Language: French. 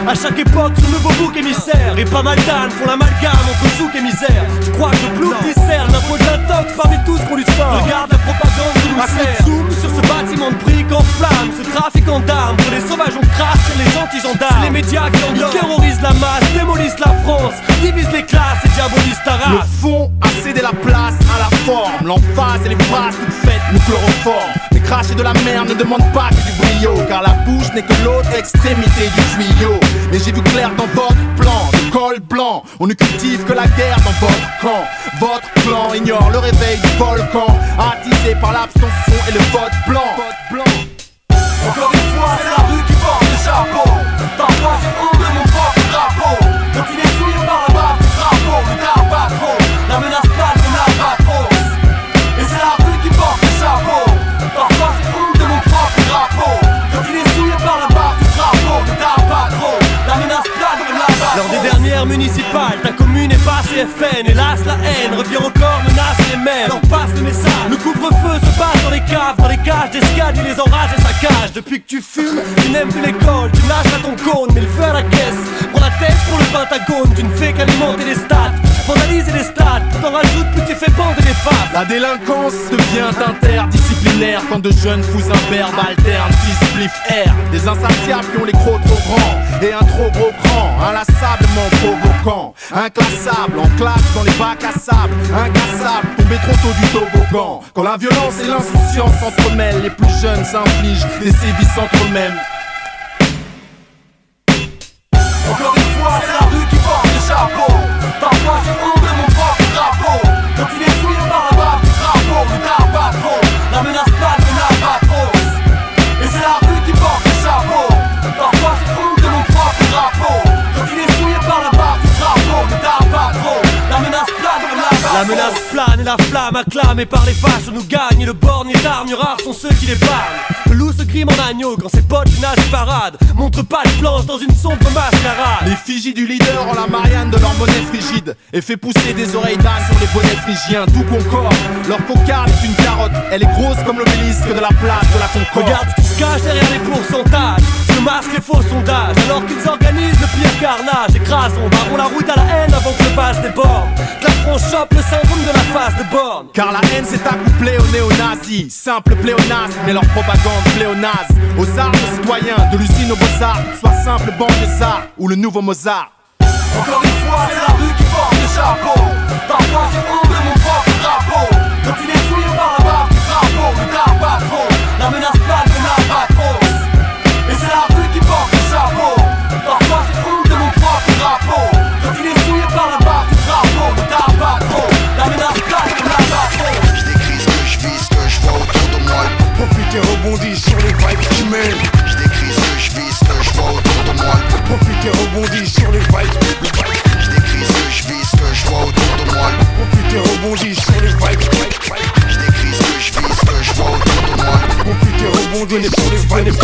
À chaque époque, son nouveau bouc émissaire. Et pas mal d'ânes font l'amalgame entre souk et misère. Tu crois que le plouc discerne l'info de l'intox parmi tous qu'on lui sort. Regarde la propagande qui nous sert. Sur ce bâtiment de briques en flammes, ce trafiquant d'armes. Pour les sauvages on crache sur les gentils gendarmes. C'est les médias qui endorment. Ils terrorisent la masse, démolissent la France, divisent les classes et diabolisent ta race. Le fond a cédé la place à la forme. L'emphase et les phrases toutes faites nous chloroforment. Les crachés de la mer ne demandent pas que du brio, car la bouche n'est que l'autre extrémité du tuyau. Mais j'ai vu clair dans votre plan de col blanc. On ne cultive que la guerre dans votre camp. Votre clan ignore le réveil du volcan, attisé par l'abstention et le vote blanc. Encore une fois, c'est la rue qui porte le chapeau. Parfois j'ai honte de mon propre drapeau. Quand il est souillé par la barre du drapeau, ne tarde pas trop. La menace plane de l'albatros. Et c'est la rue qui porte le chapeau. Parfois j'ai honte de mon propre drapeau. Quand il est souillé par la barre du drapeau, ne tarde pas trop. La menace plane de l'albatros. Lors des dernières municipales, ta commune est pas CFN. Hélas la haine revient encore menacer les mêmes. Leur passe le message. Le couvre-feu se passe dans les caves, dans les cages d'escale, il les enrage et saccage. Depuis que tu fumes, tu n'aimes plus l'école, tu lâches à ton cône, mais le feu à la caisse. Prends la tête pour le Pentagone, tu ne fais qu'alimenter les stats, vandaliser les stades, t'en rajoutes plus tu fais bander les femmes. La délinquance devient interdisciplinaire quand de jeunes fous imberbes alternent spliff air. Des insatiables qui ont les crocs trop grands et un trop gros cran, inlassablement provoquant, inclassable, en classe dans les bacs à sable, incassable, tombé trop tôt du toboggan. Quand la violence et l'insouciance s'entremêlent, les plus jeunes s'infligent des sévices entre eux-mêmes. Encore une fois, c'est la rue qui porte le chapeau. Parfois j'ai honte de mon propre drapeau. Quand il est souillé par la barre du drapeau, ne tarde pas trop. La menace plane de l'albatros. Et c'est la rue qui porte le chapeau. Parfois j'ai honte de mon propre drapeau. Quand il est souillé par la barre du drapeau, ne tarde pas trop. La menace plane de l'albatros. La menace plane et la flamme acclamée par les fâches nous gagne. Et le borgne et d'armes rares sont ceux qui les parlent. Le loup se grime en agneau quand ses potes nagent parade. Montre pas de planche dans une sombre mascarade. L'effigie du leader en la Marianne de leur monnaie frigide et fait pousser des oreilles d'âne sur les bonnets phrygiens. Tout concorde, leur cocarde est une carotte. Elle est grosse comme l'obélisque de la place de la Concorde. Regarde ce qui se cache derrière les pourcentages, se masquent les faux sondages. Alors qu'ils organisent le pire carnage. Écrasons, barrons la route à la haine avant que le vase déborde. Que la France chope le syndrome de la face de borne. Car la haine s'est accouplée aux néo-nazis. Simple pléonasme, mais leur propagande pléonase. Aux arts de citoyens, de l'usine aux beaux-arts, soit simple banlieusard ou le nouveau Mozart. Encore une fois, c'est la rue qui porte le chapeau. Parfois j'ai honte de mon propre drapeau. Quand il est souillé par la barre du drapeau, ne tarde pas trop. La menace plane de l'albatros. Et c'est la rue qui porte le chapeau. Parfois j'ai honte de mon propre drapeau. Quand il est souillé par la barre du drapeau, ne tarde pas trop. La menace plane de l'albatros. Je décris ce que je vis, ce que je vois autour de moi. Profite et rebondis sur les vibes qui mènent. Je décris ce que je vis, ce que je vois autour de moi. Profite et rebondis sur les vibes. Je décris ce que je vis, ce que je vois autour de moi. Profite et rebondis sur les vibes. Je décris ce que je vis, ce que je vois autour de moi. Profite et rebondis sur les vibes.